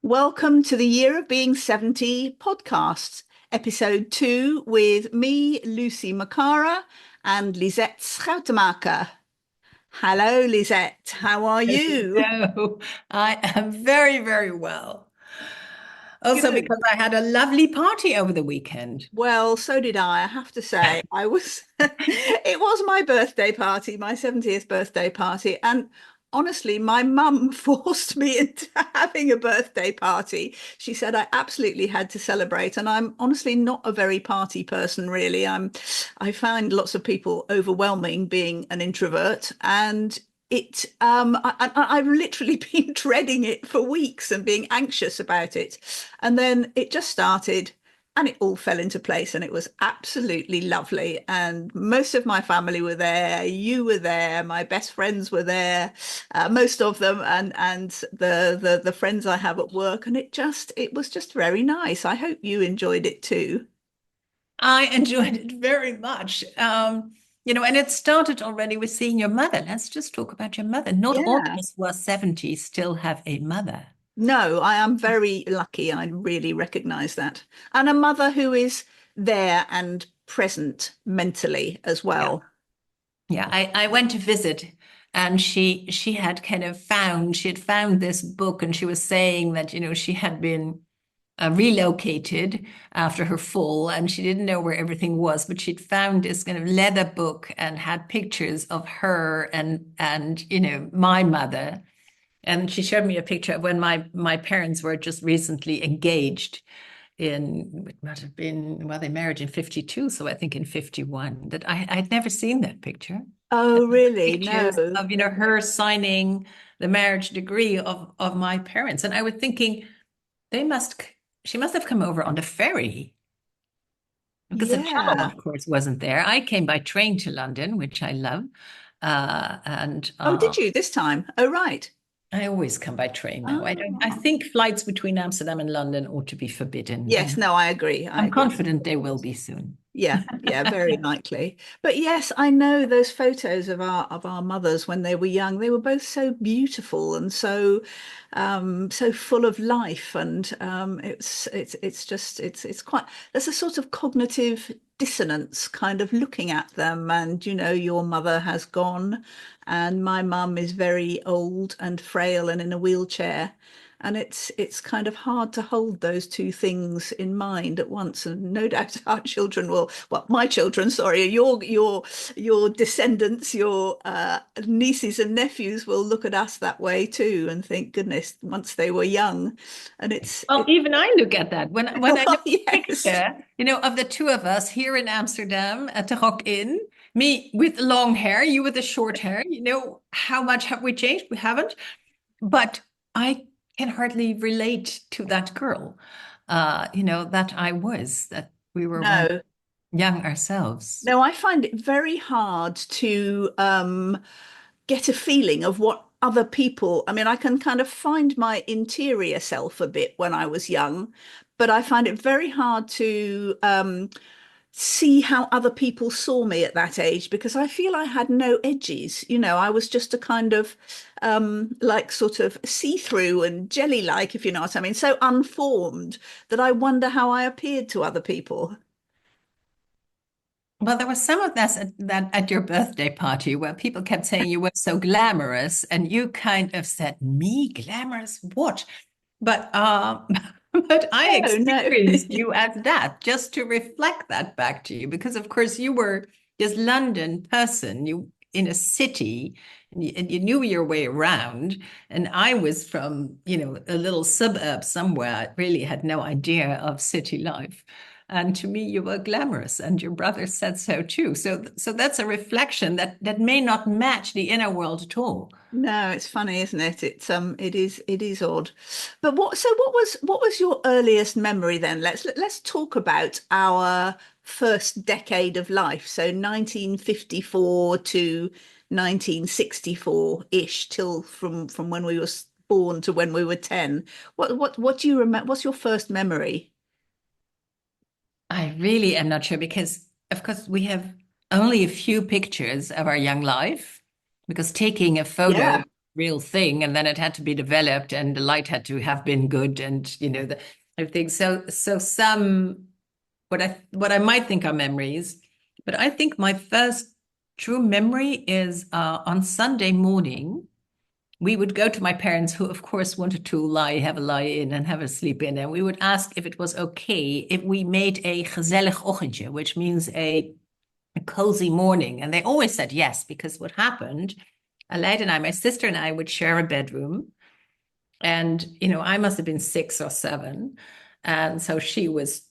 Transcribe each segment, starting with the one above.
Welcome to the Year of Being 70 podcast, episode 2 with me, Lucy McCarraher, and Lisette Schuitemaker. Hello, Lisette. How are you? No, I am very, very well. Also, Good. because I had a lovely party over the weekend. Well, so did I. I have to say, it was my birthday party, my 70th birthday party. And honestly, my mum forced me into having a birthday party. She said I absolutely had to celebrate. And I'm honestly not a very party person, really. I find lots of people overwhelming being an introvert. And I've literally been dreading it for weeks and being anxious about it. And then it just started and it all fell into place and it was absolutely lovely. And most of my family were there, you were there, my best friends were there, most of them, and the friends I have at work. And it was just very nice. I hope you enjoyed it too. I enjoyed it very much. And it started already with seeing your mother. Let's just talk about your mother. Not all of Yeah. us who are 70 still have a mother. No, I am very lucky. I really recognize that. And a mother who is there and present mentally as Yeah. well. Yeah, I went to visit and she had she had found this book and she was saying that, she had been relocated after her fall and she didn't know where everything was, but she'd found this kind of leather book and had pictures of her and my mother. And she showed me a picture of when my parents were just recently engaged it might have been, well, they married in 52, so I think in 51, that I'd never seen that picture. Oh, really? Pictures No. of, her signing the marriage degree of my parents. And I was thinking, they must, she must have come over on the ferry because the channel, Yeah. of course, wasn't there. I came by train to London, which I love. And Oh, did you this time? Oh, right. I always come by train now. I Oh, think flights between Amsterdam and London ought to be forbidden, yes. No, I agree. I I'm agree. confident they will be soon. Yeah, yeah, very likely. But yes, I know those photos of our mothers when they were young. They were both so beautiful and so full of life. And it's just it's quite there's a sort of cognitive dissonance kind of looking at them. And your mother has gone, and my mum is very old and frail and in a wheelchair. And it's kind of hard to hold those two things in mind at once. And no doubt our children will, well, my children, sorry, your descendants, your nieces and nephews will look at us that way too and think, goodness, once they were young. And Well, even I look at that when I well, look at the yes. picture, of the two of us here in Amsterdam at the Rock Inn, me with long hair, you with the short hair. How much have we changed? We haven't, but I can hardly relate to that girl. That we were when No. young ourselves. No, I find it very hard to get a feeling of what other people, I mean, I can kind of find my interior self a bit when I was young, but I find it very hard to see how other people saw me at that age because I feel I had no edges. I was just a kind of like sort of see-through and jelly-like, if you know what I mean, so unformed that I wonder how I appeared to other people. Well, there was some of that at your birthday party where people kept saying you were so glamorous, and you kind of said, "Me glamorous? What?" But but I Oh, no. experienced you as that just to reflect that back to you because of course you were this London person, you in a city and you knew your way around. And I was from, a little suburb somewhere. I really had no idea of city life. And to me, you were glamorous, and your brother said so too. So that's a reflection that may not match the inner world at all. No, it's funny, isn't it? It is odd. But what was your earliest memory then? Let's talk about our first decade of life. So 1954 to 1964-ish till from when we were born to when we were 10. What do you remember? What's your first memory? I really am not sure because, of course, we have only a few pictures of our young life because taking a photo Yeah. real thing, and then it had to be developed, and the light had to have been good, and the everything. So some what I might think are memories, but I think my first true memory is on Sunday morning. We would go to my parents, who, of course, wanted to have a lie in and have a sleep in. And we would ask if it was okay if we made a gezellig ochtendje, which means a cozy morning. And they always said yes, because what happened, Aleid and I, my sister and I, would share a bedroom. And, I must have been 6 or 7. And so she was,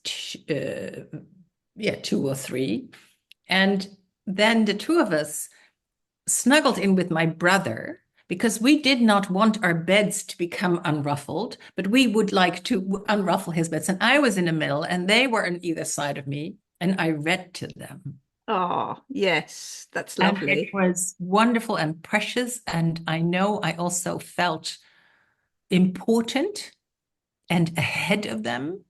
yeah, 2 or 3. And then the two of us snuggled in with my brother because we did not want our beds to become unruffled, but we would like to unruffle his beds. And I was in the middle, and they were on either side of me, and I read to them. Oh, yes, that's And it lovely. was wonderful and precious. And I know I also felt important and ahead of them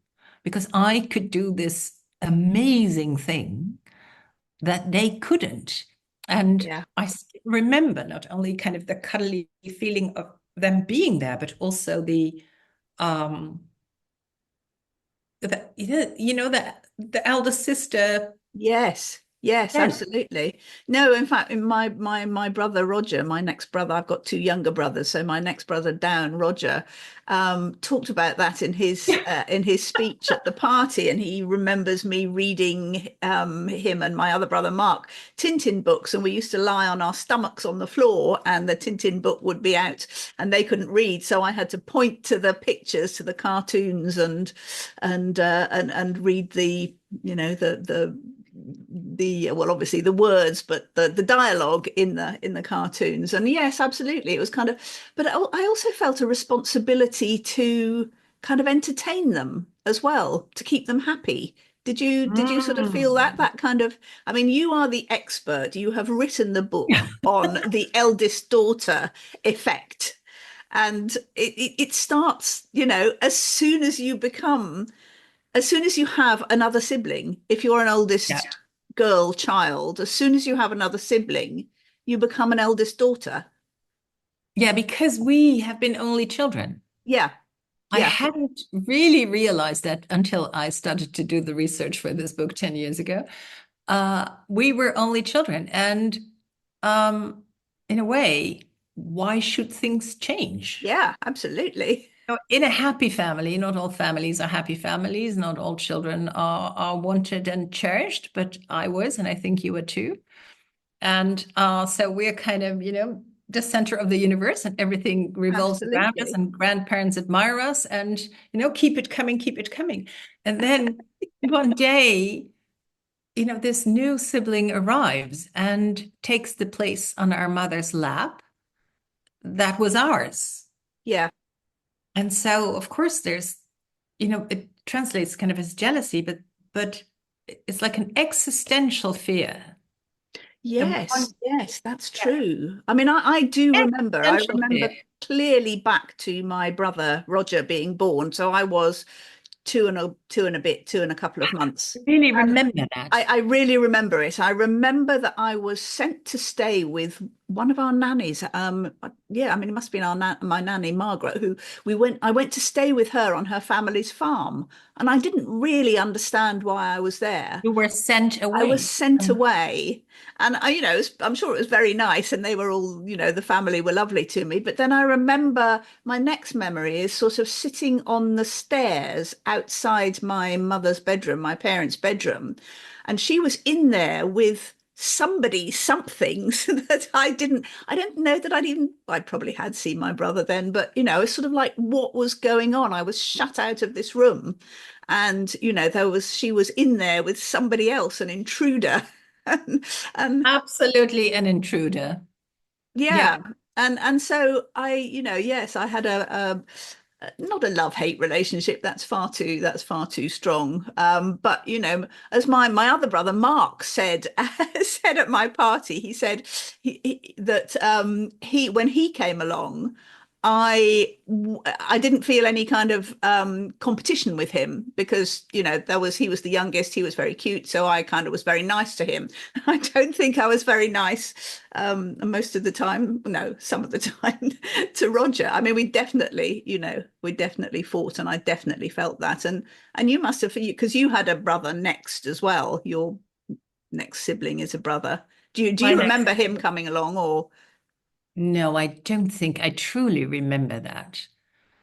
because I could do this amazing thing that they couldn't. And Yeah. I remember not only kind of the cuddly feeling of them being there, but also um the eldest sister. Yes, yes, Yes. absolutely. No, in fact, in my brother Roger, my next brother, I've got two younger brothers, so my next brother down, Roger, talked about that in his speech at the party, and he remembers me reading him and my other brother Mark Tintin books, and we used to lie on our stomachs on the floor, and the Tintin book would be out, and they couldn't read, so I had to point to the pictures, to the cartoons, and read the well, obviously the words, but the dialogue in the cartoons. And yes, absolutely, it was kind of, but I also felt a responsibility to kind of entertain them as well, to keep them happy. Did you sort of feel Mm. that kind of, I mean, you are the expert. You have written the book on the eldest daughter effect. And it starts, as soon as you have another sibling, if you're an Yeah. oldest girl child, as soon as you have another sibling, you become an eldest daughter. Yeah, because we have been only children. Yeah, I yeah, hadn't really realized that until I started to do the research for this book 10 years ago. We were only children. And in a way, why should things change? yeah, absolutely. In a happy family, not all families are happy families, not all children are wanted and cherished, but I was, and I think you were too. And so we're kind of, the center of the universe, and everything revolves around us, Absolutely. and grandparents admire us, and, keep it coming, keep it coming. And then one day, this new sibling arrives and takes the place on our mother's lap that was ours. Yeah. And so, of course, there's, it translates kind of as jealousy, but it's like an existential fear. And one Yes, yes, that's true. I mean, I do remember, I existential fear. remember clearly back to my brother Roger being born. So I was two and a couple of months. Really And remember that. I really remember it. I remember that I was sent to stay with one of our nannies. Yeah, I mean, it must have been my nanny, Margaret, who I went to stay with her on her family's farm. And I didn't really understand why I was there. You were sent I was away. sent away, and I'm sure it was very nice, and they were all, the family were lovely to me. But then I remember my next memory is sort of sitting on the stairs outside my mother's bedroom, my parents' bedroom, and she was in there with somethings that I don't know that I probably had seen my brother then, but it's sort of like what was going on. I was shut out of this room, and she was in there with somebody else, an intruder. and Absolutely an intruder. Yeah. yeah, and so yes, I had not a love-hate relationship. That's far too strong. But as my other brother Mark said said at my party, he said that he when he came along, I didn't feel any kind of competition with him because he was the youngest, he was very cute, so I kind of was very nice to him. I don't think I was very nice most of the time, no, some of the time to Roger. I mean, we definitely fought, and I definitely felt that. And you must have, because you had a brother next as well. Your next sibling is a brother. Do My you next, remember him coming along or? no, I don't think I truly remember that.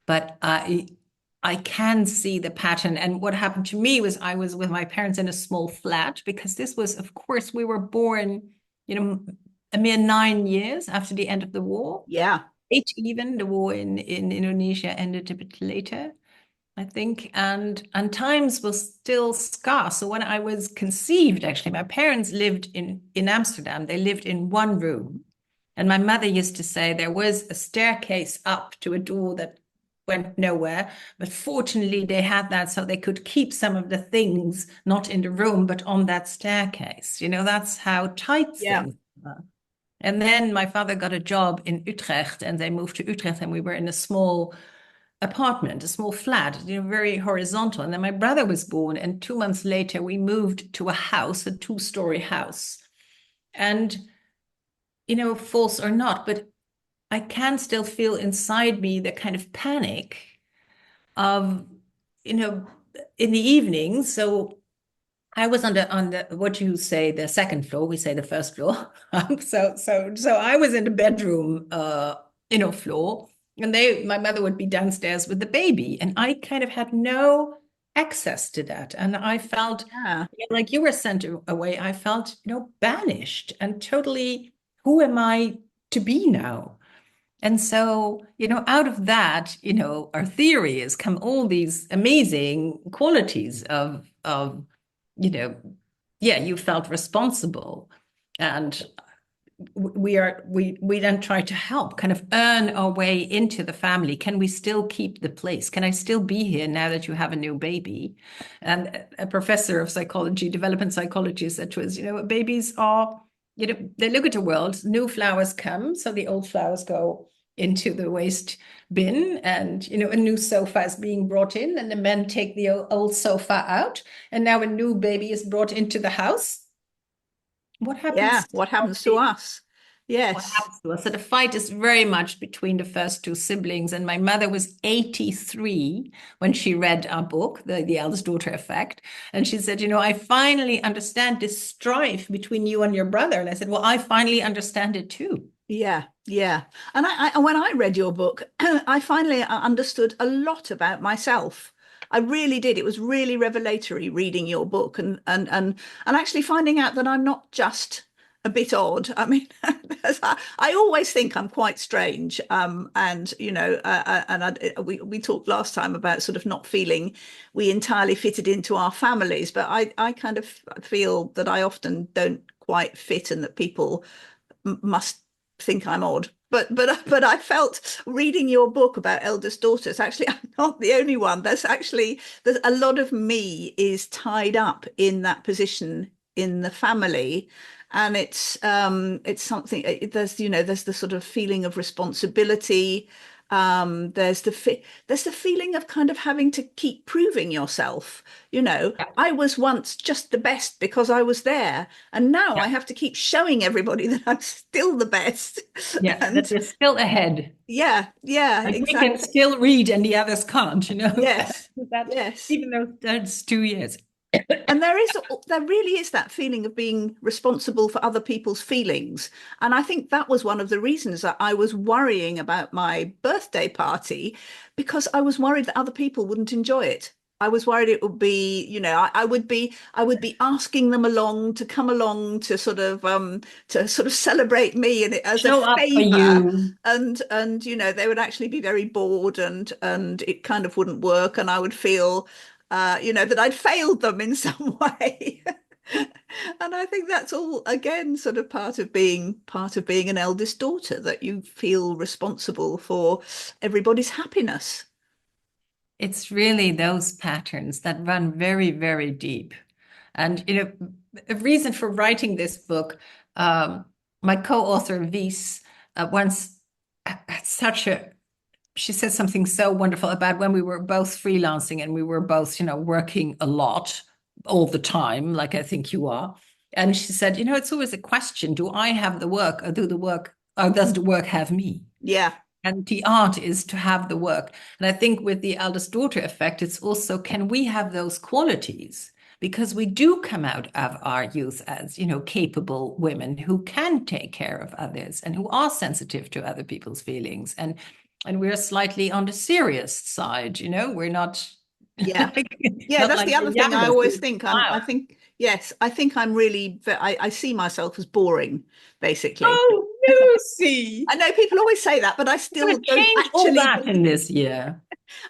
But I can see the pattern. And what happened to me was I was with my parents in a small flat because this was, of course, we were born, you know, a mere 9 years after the end of the war. Yeah, Eight even. The war in Indonesia ended a bit later, I think. And times was still scarce. So when I was conceived, actually, my parents lived in Amsterdam. They lived in one room. And my mother used to say there was a staircase up to a door that went nowhere. But fortunately, they had that so they could keep some of the things not in the room, but on that staircase. That's how tight yeah, things were. And then my father got a job in Utrecht and they moved to Utrecht and we were in a small apartment, a small flat, very horizontal. And then my brother was born, and 2 months later, we moved to a house, a two-story house. And, false or not, but I can still feel inside me the kind of panic of, you know, in the evening. So I was on the what you say the second floor. We say the first floor. So I was in the bedroom, floor, and my mother would be downstairs with the baby, and I kind of had no access to that, and I felt yeah, like you were sent away. I felt banished and totally. Who am I to be now? And so, out of that, our theory has come all these amazing qualities of, you know, yeah, you felt responsible. And we then try to help kind of earn our way into the family. Can we still keep the place? Can I still be here now that you have a new baby? And a professor of psychology, development psychology, said to us, babies are, they look at the world, new flowers come, so the old flowers go into the waste bin, and a new sofa is being brought in, and the men take the old sofa out, and now a new baby is brought into the house. What yeah. happens to What our happens to baby? us? What Yes, happens to us? So the fight is very much between the first two siblings. And my mother was 83 when she read our book, the Eldest Daughter Effect. And she said, I finally understand this strife between you and your brother. And I said, well, I finally understand it too. yeah, yeah. And when I read your book, I finally understood a lot about myself. I really did. It was really revelatory reading your book and actually finding out that I'm not just a bit odd. I mean, I always think I'm quite strange. And we talked last time about sort of not feeling we entirely fitted into our families, but I kind of feel that I often don't quite fit, and that people must think I'm odd. But I felt reading your book about eldest daughters, actually I'm not the only one. There's a lot of me is tied up in that position in the family. And it's something, there's the sort of feeling of responsibility. There's the feeling of kind of having to keep proving yourself. I was once just the best because I was there, and now Yeah. I have to keep showing everybody that I'm still the best. Yeah. That And we're still ahead. yeah, yeah, Like we can exactly. still read and the others can't. Yes, That yes. even though that's 2 years. And there really is that feeling of being responsible for other people's feelings. And I think that was one of the reasons that I was worrying about my birthday party, because I was worried that other people wouldn't enjoy it. I was worried it would be, I would be asking them along to come along to sort of celebrate me and as a Show up for favor. you. And they would actually be very bored, and it kind of wouldn't work, and I would feel that I'd failed them in some way. And I think that's all again sort of part of being an eldest daughter, that you feel responsible for everybody's happiness. It's really those patterns that run very, very deep. And, a reason for writing this book, my co-author Vies once had such a she said something so wonderful about when we were both freelancing and we were both, working a lot all the time, like I think you are. And she said, it's always a question, do I have the work or does the work have me? Yeah. And the art is to have the work. And I think with the eldest daughter effect, it's also, can we have those qualities? Because we do come out of our youth as, capable women who can take care of others and who are sensitive to other people's feelings. And we're slightly on the serious side, we're not Yeah. like, Yeah, not that's like the other the thing I youngest always who's think. I wild. think, yes, I think I'm really, I see myself as boring, basically. Oh, Lucy, I know people always say that, but I we're still going to don't change all actually that in believe. this year.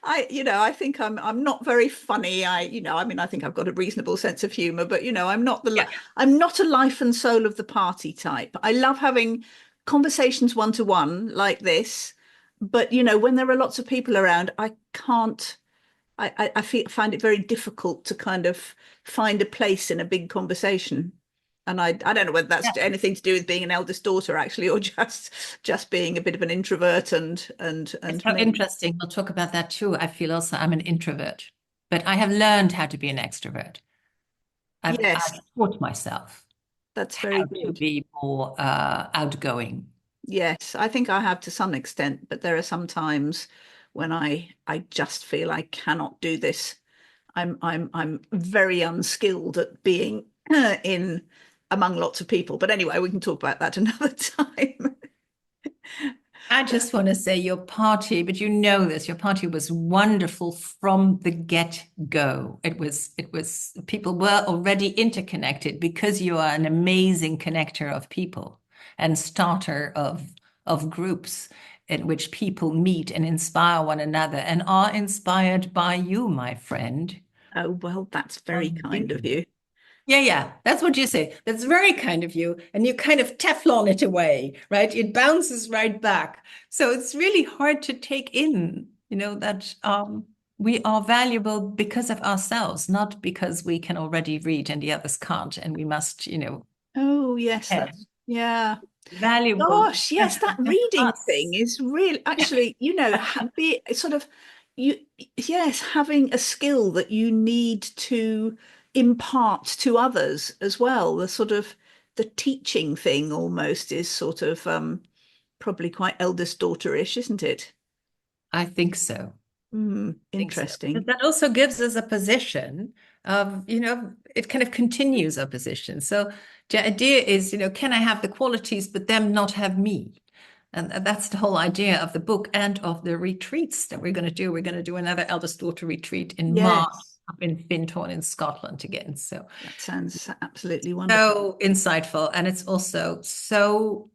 I think I'm not very funny. I mean, I think I've got a reasonable sense of humor, but I'm not a life and soul of the party type. I love having conversations one to one like this, but when there are lots of people around, I can't. Find it very difficult to kind of find a place in a big conversation. And I don't know whether that's Yeah. anything to do with being an eldest daughter actually, or just being a bit of an introvert It's and so maybe. interesting. We'll talk about that too. I feel also I'm an introvert, but I have learned how to be an extrovert. Yes, I've taught myself that's very how to good. be more outgoing. Yes, I think I have to some extent, but there are some times when I just feel I cannot do this. I'm very unskilled at being in among lots of people. But anyway, we can talk about that another time. I just want to say your party, but you know this, your party was wonderful from the get-go. It was people were already interconnected because you are an amazing connector of people and starter of groups in which people meet and inspire one another and are inspired by you, my friend. Oh, well, that's very Um, kind of you. Yeah, yeah, that's what you say. That's very kind of you. And you kind of Teflon it away, right? It bounces right back. So it's really hard to take in, that we are valuable because of ourselves, not because we can already read and the others can't. And we must, Oh, yes, yeah, that's yeah. valuable Gosh, yes, that just reading thing us. is really actually, be sort of you, yes, having a skill that you need to impart to others as well. The sort of the teaching thing almost is sort of probably quite eldest daughter-ish, isn't it? I think so. Think so. But Interesting. that also gives us a position of, it kind of continues our position. So the idea is, can I have the qualities, but them not have me? And that's the whole idea of the book and of the retreats that we're going to do. We're going to do another eldest daughter retreat in March Yes, up in Fintorn in Scotland again. So, that sounds absolutely wonderful. so insightful. And it's also so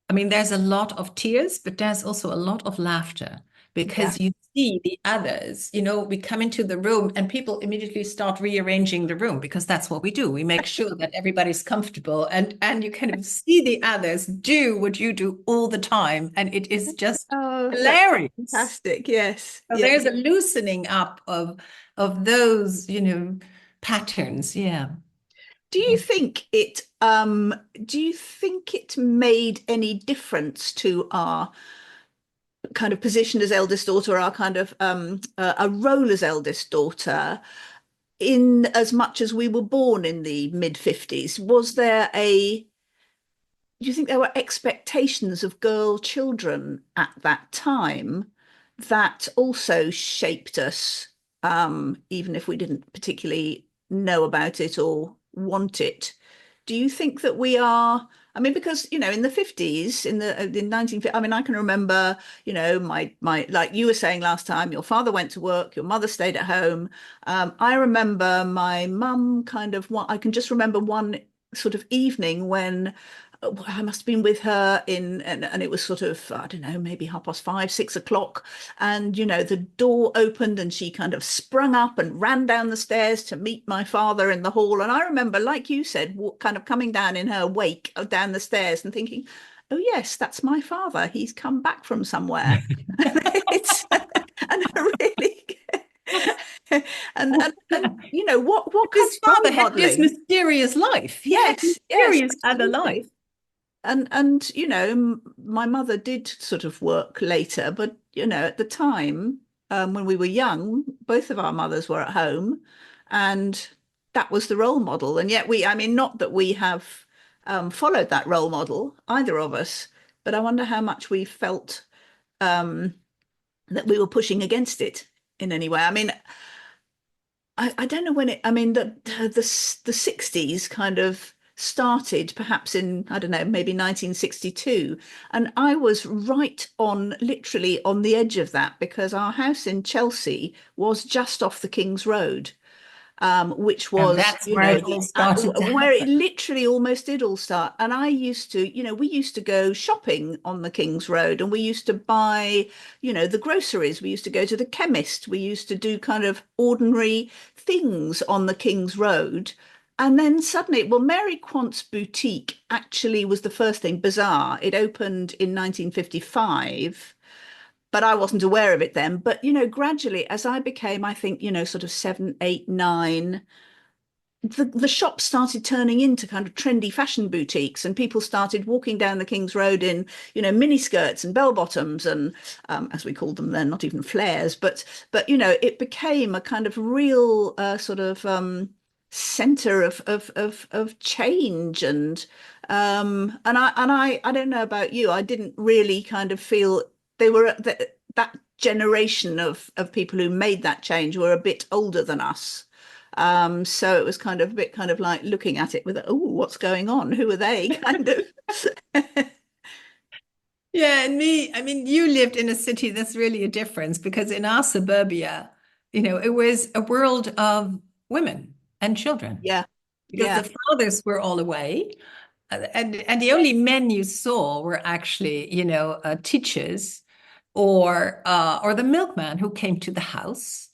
I mean, there's a lot of tears, but there's also a lot of laughter Yeah. because you see the others. We come into the room and people immediately start rearranging the room because that's what we do. We make sure that everybody's comfortable and you kind of see the others do what you do all the time. And it is just Oh, that's hilarious. fantastic. Yes. So Yes. there's a loosening up of those, patterns. Yeah. Do you think it made any difference to our kind of position as eldest daughter, our kind of a role as eldest daughter, in as much as we were born in the mid 50s? Do you think there were expectations of girl children at that time that also shaped us, even if we didn't particularly know about it or want it? Do you think that we are? I mean, because in the 50s, in 1950, I mean, I can remember, my like you were saying last time, your father went to work, your mother stayed at home. I remember my mum kind of I can just remember one sort of evening when I must have been with her and it was sort of, I don't know, maybe 5:30, 6 o'clock. And, the door opened and she kind of sprung up and ran down the stairs to meet my father in the hall. And I remember, like you said, kind of coming down in her wake down the stairs and thinking, oh, yes, that's my father. He's come back from somewhere. It's, and really, and what kind His of role father had this modeling? mysterious life. He had Yes, yes, mysterious other absolutely. life. and my mother did sort of work later, but at the time, when we were young, both of our mothers were at home, and that was the role model. And yet I mean, not that we have followed that role model, either of us, but I wonder how much we felt um, that we were pushing against it in any way. I mean, I don't know when I mean, the 60s kind of started perhaps in, I don't know, maybe 1962. And I was right on, literally on the edge of that because our house in Chelsea was just off the King's Road, which And was, that's where it all started to where it happen. literally almost did all start. And I used to, we used to go shopping on the King's Road and we used to buy, the groceries. We used to go to the chemist. We used to do kind of ordinary things on the King's Road. And then suddenly, well, Mary Quant's boutique actually was the first thing, bizarre. It opened in 1955, but I wasn't aware of it then. But, gradually as I became, I think, sort of 7, 8, 9, the shops started turning into kind of trendy fashion boutiques, and people started walking down the King's Road in, mini skirts and bell bottoms and, as we called them then, not even flares, but it became a kind of real sort of center of change. And I don't know about you, I didn't really kind of feel they were that generation of people who made that change were a bit older than us. So it was kind of a bit kind of like looking at it with, oh, what's going on? Who are they? Kind of. Yeah, and I mean, you lived in a city that's really a difference because in our suburbia, it was a world of women and children Yeah, because yeah, the fathers were all away. And the only men you saw were actually, teachers or the milkman who came to the house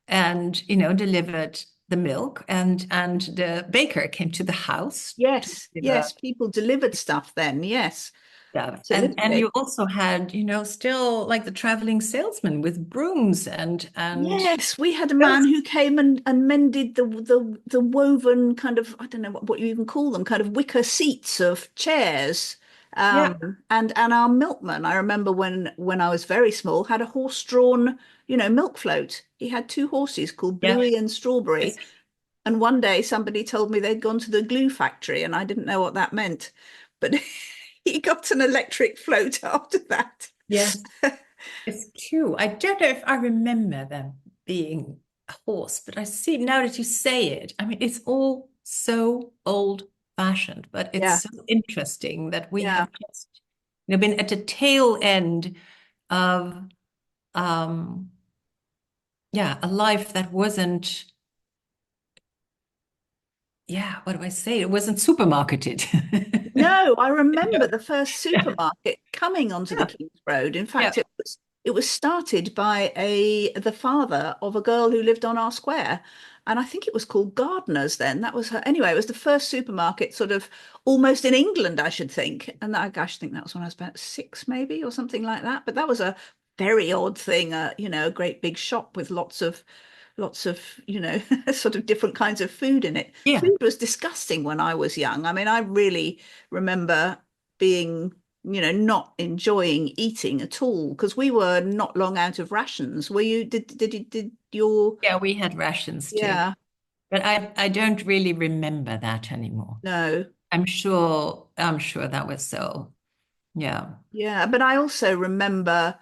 and, delivered the milk and the baker came to the house to yes, deliver yes. People delivered stuff then. Yes, stuff. And absolutely. you also had, still like the traveling salesman with brooms and Yes, we had a man those, who came and mended the woven kind of, I don't know what you even call them, kind of wicker seats of chairs. yeah, And our milkman, I remember when I was very small, had a horse-drawn, milk float. He had two horses called yeah. Bluey and Strawberry. Yes. And one day somebody told me they'd gone to the glue factory, and I didn't know what that meant. But he got an electric float after that. Yes. It's true. I don't know if I remember them being a horse, but I see now that you say it. I mean, it's all so old-fashioned, but it's Yeah, so interesting that we yeah. have just, been at the tail end of, um, yeah, a life that wasn't, yeah, what do I say? It wasn't supermarketed. No, I remember the first supermarket coming onto the Yeah, King's Road. In yeah, fact, it was started by the father of a girl who lived on our square. And I think it was called Gardeners then. That was her. Anyway, it was the first supermarket sort of almost in England, I should think. And I think that was when I was about 6, maybe, or something like that. But that was a very odd thing, a great big shop with lots of, sort of different kinds of food in it. yeah. Food was disgusting when I was young. I mean, I really remember being, not enjoying eating at all because we were not long out of rations. Were you, did your, Yeah, we had rations too. yeah, But I don't really remember that anymore. no. I'm sure that was so. Yeah. Yeah, but I also remember,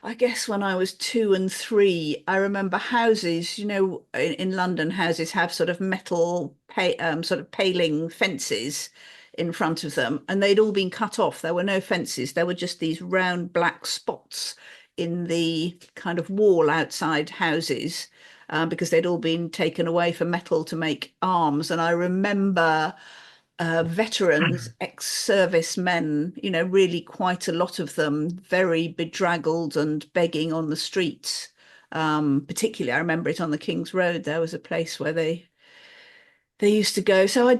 I guess when I was 2 and 3, I remember houses, in London, houses have sort of metal sort of paling fences in front of them, and they'd all been cut off. There were no fences. There were just these round black spots in the kind of wall outside houses, because they'd all been taken away for metal to make arms. And I remember veterans, ex-service men, really quite a lot of them very bedraggled and begging on the streets. Particularly, I remember it on the King's Road. There was a place where they used to go. So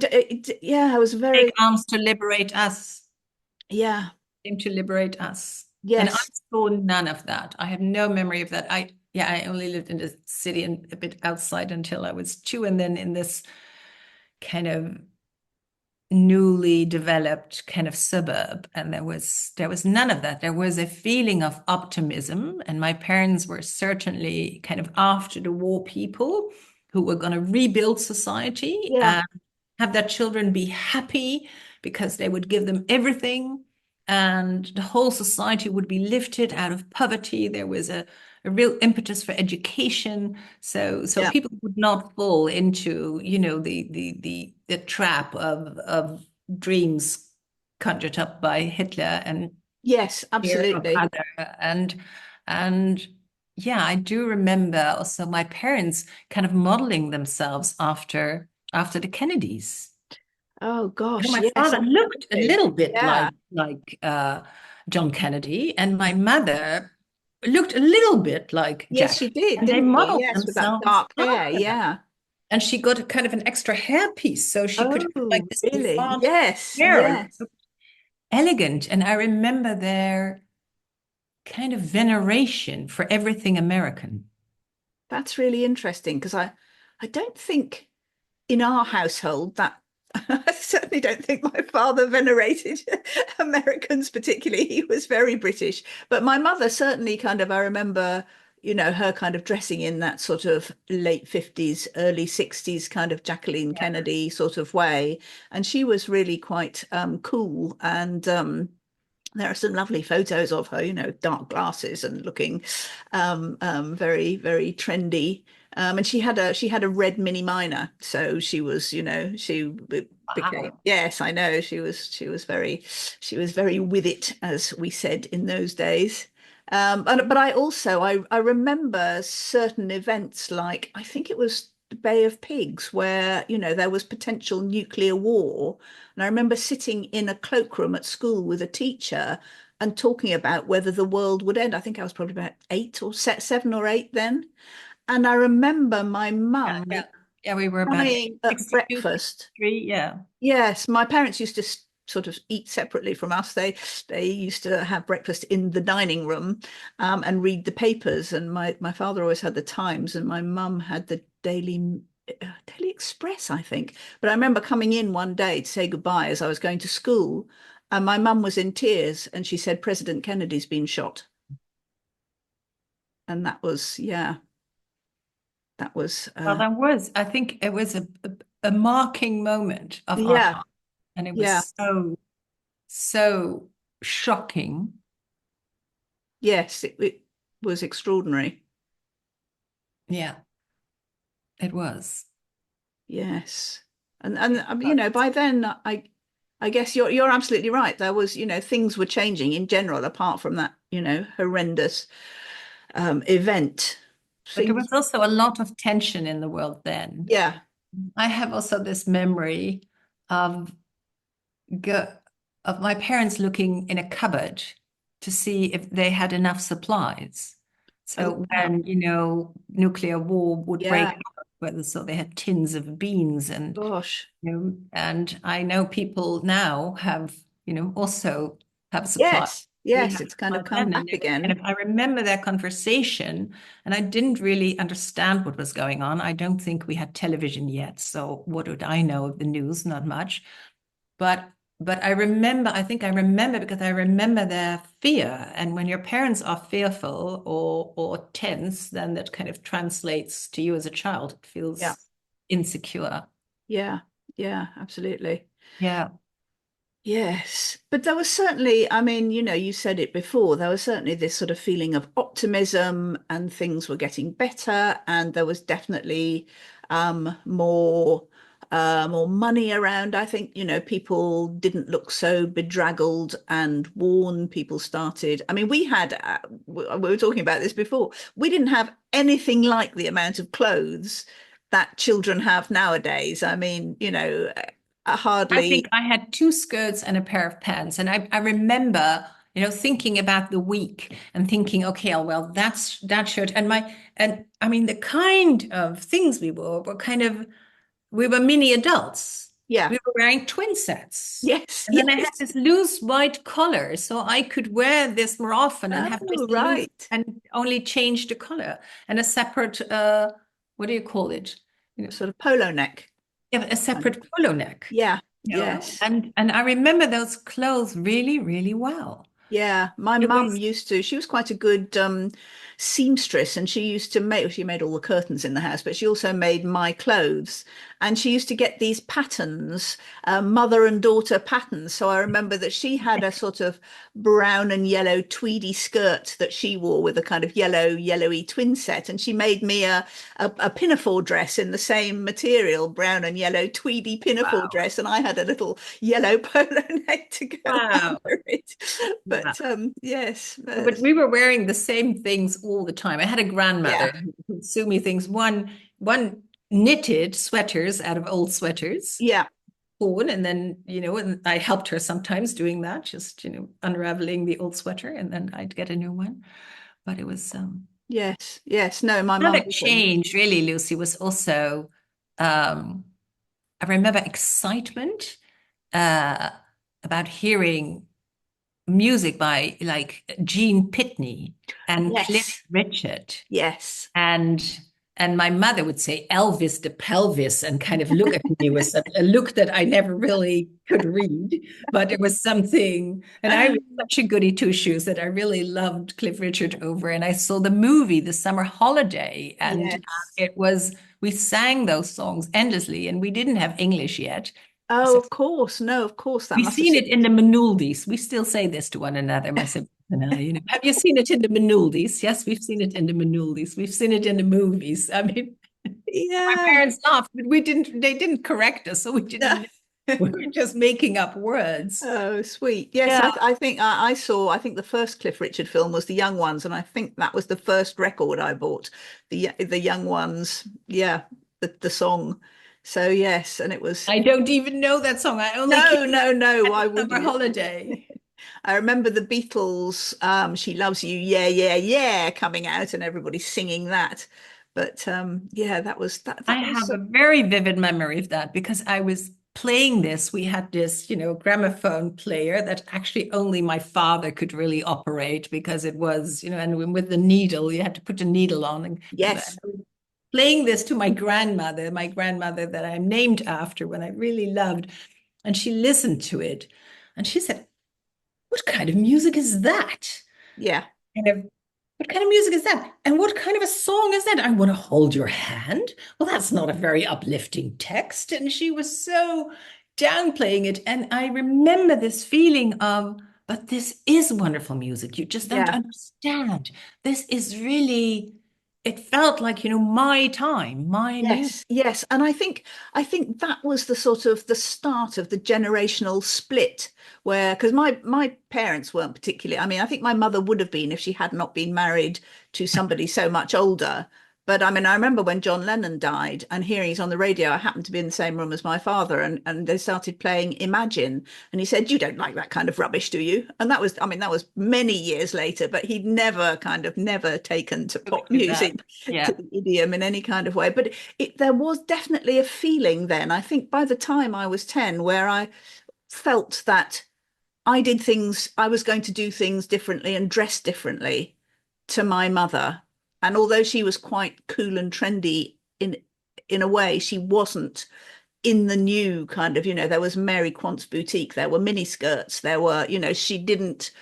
yeah, I was Take very, arms to liberate us, yeah, came to liberate us. And I yes, saw none of that. I have no memory of that. Yeah, I only lived in the city and a bit outside until I was 2, and then in this kind of newly developed kind of suburb, and there was none of that. There was a feeling of optimism, and my parents were certainly kind of after the war people who were going to rebuild society Yeah, and have their children be happy because they would give them everything, and the whole society would be lifted out of poverty. There was a real impetus for education, so yeah, people would not fall into, the trap of dreams conjured up by Hitler and yes, fear of absolutely. other. And yeah, I do remember also my parents kind of modeling themselves after the Kennedys. Oh gosh, My yes, father looked a absolutely. little bit Yeah. like John Kennedy, and my mother looked a little bit like Yes, Jack, she did, and they didn't she? modeled Yes, with that themselves dark hair. after that. Yeah. And she got a kind of an extra hairpiece, so she could have like Oh, this really? bouffant Yes, hair. And it yes. was elegant. And I remember their kind of veneration for everything American. That's really interesting because I don't think in our household that I certainly don't think my father venerated Americans particularly. He was very British, but my mother certainly kind of, I remember, her kind of dressing in that sort of late 50s, early 60s kind of Jacqueline Yeah. Kennedy sort of way. And she was really quite cool and there are some lovely photos of her, dark glasses and looking very, very trendy. And she had a red Mini Minor, so she was, she became. Wow. Yes, I know she was very with it, as we said in those days. But I remember certain events like I think it was the Bay of Pigs where there was potential nuclear war, and I remember sitting in a cloakroom at school with a teacher and talking about whether the world would end. I think I was probably about 7 or 8 then. And I remember my Yeah, mum yeah. Yeah, we were about crying at 62, breakfast. 63. Yeah. Yes, my parents used to sort of eat separately from us. They used to have breakfast in the dining room and read the papers. And my father always had the Times, and my mum had the Daily Express, I think. But I remember coming in one day to say goodbye as I was going to school, and my mum was in tears, and she said President Kennedy's been shot. And that was, yeah, that was, Well, I think it was a marking moment of our yeah, time. And it yeah, was so shocking. yes, it was extraordinary. Yeah, it was. Yes. And It and was. by then I guess you're absolutely right. There was, things were changing in general apart from that, horrendous event. But there Things, was also a lot of tension in the world then. yeah. I have also this memory of go, of my parents looking in a cupboard to see if they had enough supplies. Oh, So wow. when, nuclear war would break Yeah. out, whether so they had tins of beans and Gosh. and I know people now have, also have supply. Yes. We Yes, have it's kind of supplies come then, and back they were kind again. of, I remember their conversation, and I didn't really understand what was going on. I don't think we had television yet, so what would I know of the news? Not much. But I think I remember because I remember their fear. And when your parents are fearful or tense, then that kind of translates to you as a child. It Yeah. feels insecure. Yeah. Yeah, absolutely. Yeah. Yes, but there was certainly, I mean, you said it before, there was certainly this sort of feeling of optimism and things were getting better, and there was definitely more money around. I think, people didn't look so bedraggled and worn. People started, I mean, we were talking about this before. We didn't have anything like the amount of clothes that children have nowadays. I mean, I hardly. think I had two skirts and a pair of pants. And I remember, thinking about the week and thinking, okay, oh, well, that's that shirt. And I mean, the kind of things we wore kind of, we were mini adults. Yeah. We were wearing twin sets. Yes. And then I had Yes. this loose white collar, so I could wear this more often and have just Oh, a loose right. and only change the color and a separate, what do you call it? You know, Sort of polo neck yeah, a kind of. separate polo neck. Yeah. Yes. And I remember those clothes really, really well. Yeah, my It mum was used to, she was quite a good seamstress, and she used to make, she made all the curtains in the house, but she also made my clothes. And she used to get these patterns, mother and daughter patterns. So I remember that she had a sort of brown and yellow tweedy skirt that she wore with a kind of yellowy twin set. And she made me a pinafore dress in the same material, brown and yellow tweedy pinafore wow. dress. And I had a little yellow polo neck to go Wow. under it. Yeah. But yes, But we were wearing the same things all the time. I had a grandmother yeah, who'd sew me things. One knitted sweaters out of old sweaters, yeah, torn, and then, and I helped her sometimes doing that, just, unraveling the old sweater, and then I'd get a new one. But it was yes, yes. No, my mum another also used change, really, Lucy, was also um, I remember excitement uh, about hearing music by like Gene Pitney and Cliff yes, Richard. yes. And and my mother would say Elvis the pelvis and kind of look at me with a look that I never really could read, but it was something. And I was such a goody two shoes that I really loved Cliff Richard over. And I saw the movie The Summer Holiday, and Yes. it was we sang those songs endlessly, and we didn't have English yet. Oh, So of course. No, of course. That we've must have seen suited. it in the Manoldies. We still say this to one another, my siblings and I. Have you seen it in the Manoldies? Yes, we've seen it in the Manoldies. We've seen it in the movies. I mean, my Yeah. parents laughed, but we didn't. They didn't correct us, so we didn't know. We were just making up words. Oh, sweet. Yes, Yeah, I think I saw, I think the first Cliff Richard film was The Young Ones, and I think that was the first record I bought. The Young Ones. Yeah, the song. So yes, and it was I don't even know that song. I only came no, no, no. at Why the would summer you? holiday. I remember the Beatles, She Loves You, yeah, yeah, yeah, coming out and everybody singing that. But yeah, I that was have a very vivid memory of that because I was playing this. We had this, gramophone player that actually only my father could really operate because it was, and with the needle, you had to put the needle on. And I yes, was playing this to my grandmother that I'm named after, when I really loved. And she listened to it and she said, "What kind of music is that?" yeah, Kind of, what kind of music is that? And what kind of a song is that? I want to hold your hand. Well, that's not a very uplifting text. And she was so downplaying it. And I remember this feeling of, but this is wonderful music. You just don't yeah. understand. This is really, it felt like, my time, my music. Yes, yes. And I think that was the sort of the start of the generational split where because my parents weren't particularly, I mean, I think my mother would have been if she had not been married to somebody so much older. But I mean, I remember when John Lennon died and hearing he's on the radio, I happened to be in the same room as my father, and they started playing Imagine. And he said, "You don't like that kind of rubbish, do you?" And that was, I mean, that was many years later, but he'd never kind of never taken to Look pop at that. music, to Yeah. the idiom in any kind of way. But there was definitely a feeling then, I think by the time I was 10, where I felt that I was going to do things differently and dress differently to my mother. And although she was quite cool and trendy in a way, she wasn't in the new kind of, there was Mary Quant's boutique, there were mini skirts, there were, she didn't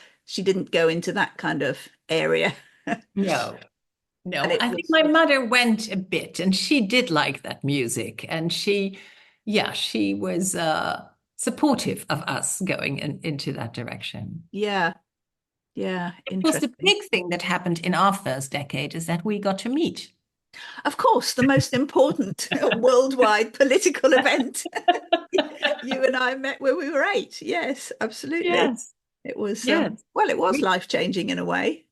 go into that kind of area. No. And No, it I think was my mother went a bit and she did like that music. And she was supportive of us going into that direction. yeah, yeah, Of course, the interesting. big thing that happened in our first decade is that we got to meet. Of course, the most important worldwide political event. You and I met when we were 8. Yes, absolutely. Yes, It was, yes. well, it was We, life-changing in a way.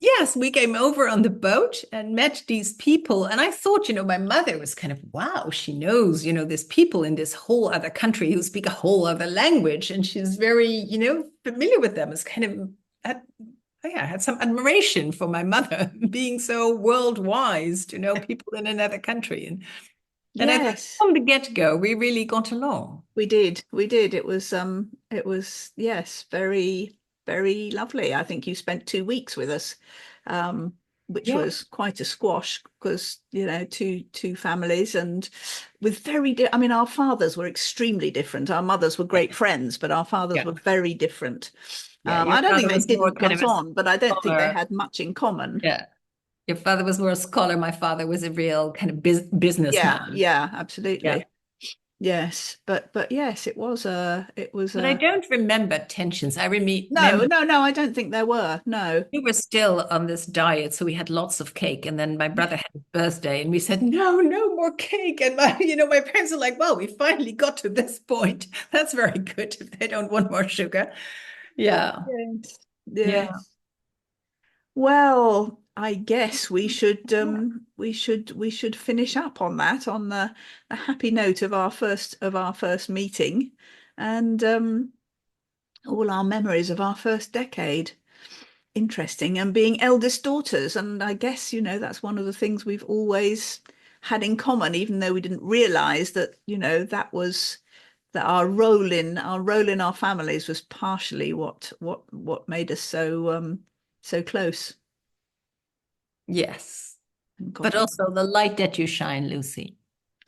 yes, we came over on the boat and met these people. And I thought, my mother was kind of, wow, she knows, there's people in this whole other country who speak a whole other language. And she's very, familiar with them. It's kind of, that, yeah, I had some admiration for my mother being so world wise to know people in another country. And I think Yes, from the get-go, we really got along. we did. We did. It was, yes, very, very lovely. I think you spent 2 weeks with us. Um, which Yeah. was quite a squash because, two families and with I mean, our fathers were extremely different. Our mothers were Yeah. great friends, but our fathers Yeah. were very different. Yeah. Your I don't think father they was more didn't kind of get a on, but I don't think they scholar. had much in common. Yeah. Your father was more a scholar. My father was a real kind of Yeah, businessman. yeah, Yeah. absolutely. Yes, but yes, But I don't remember tensions. I no, remember no, no, I don't think there were. No. we were still on this diet, so we had lots of cake. And then my brother had his birthday, and we said, "No, no more cake." And my parents are like, "Well, we finally got to this point. That's very good if they don't want more sugar." Yeah, Yes. yeah, Yes. Well, I guess we should finish up on that on the happy note of our first meeting and all our memories of our first decade. Interesting. And being eldest daughters. And I guess, that's one of the things we've always had in common, even though we didn't realize that, that our role in our families was partially what made us so close yes. and But got on. also the light that you shine, Lucy.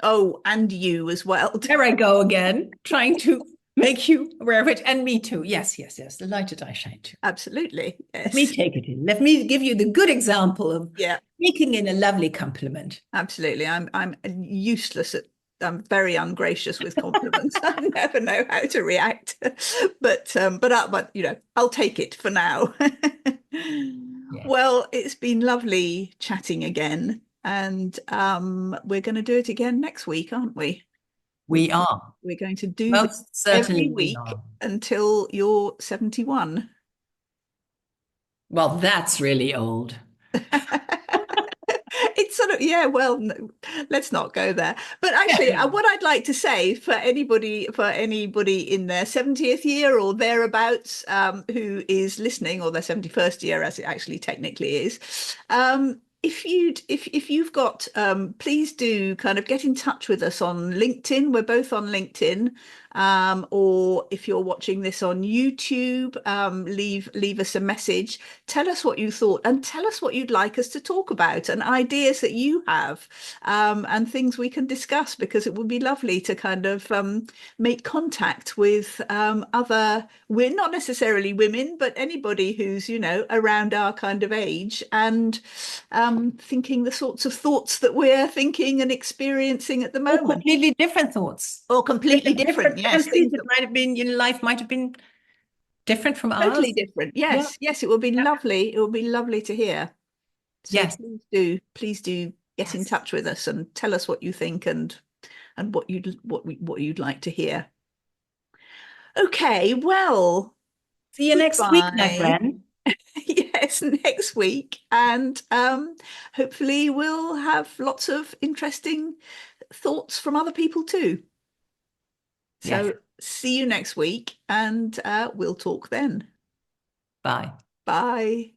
Oh, and you as well. There I go again, trying to make you aware of it. And me too. Yes, yes, yes. The light that I shine too. Absolutely. Let me Yes. take it in. Let me give you the good example of Yeah, taking in a lovely compliment. absolutely. I'm useless at I'm very ungracious with compliments. I never know how to react. But I'll take it for now. Yeah, Well, it's been lovely chatting again, and we're going to do it again next week, aren't we? We're we are. we're going to do this Most every certainly we week are. until you're 71. Well, that's really old. It's sort of, yeah, well, no, let's not go there. But Yeah, actually, yeah. what I'd like to say for anybody in their 70th year or thereabouts, who is listening, or their 71st year, as it actually technically is, if you've got, please do kind of get in touch with us on LinkedIn. We're both on LinkedIn. Or if you're watching this on YouTube, leave us a message. Tell us what you thought and tell us what you'd like us to talk about and ideas that you have, and things we can discuss, because it would be lovely to kind of make contact with we're not necessarily women, but anybody who's, around our kind of age and thinking the sorts of thoughts that we're thinking and experiencing at the All moment, completely different thoughts. or completely different. Different Yes, countries, things it that might have been, life might have been different from totally ours. different. Yeah. Yes, yes, it would be Yeah. lovely. It would be lovely to hear. So Yes. please do get in Yes. touch with us and tell us what you think and what you'd like to hear. Okay, well, See you next week, my goodbye. friend. Yes, next week, and hopefully we'll have lots of interesting thoughts from other people too. Yes. So see you next week, and we'll talk then. Bye. Bye.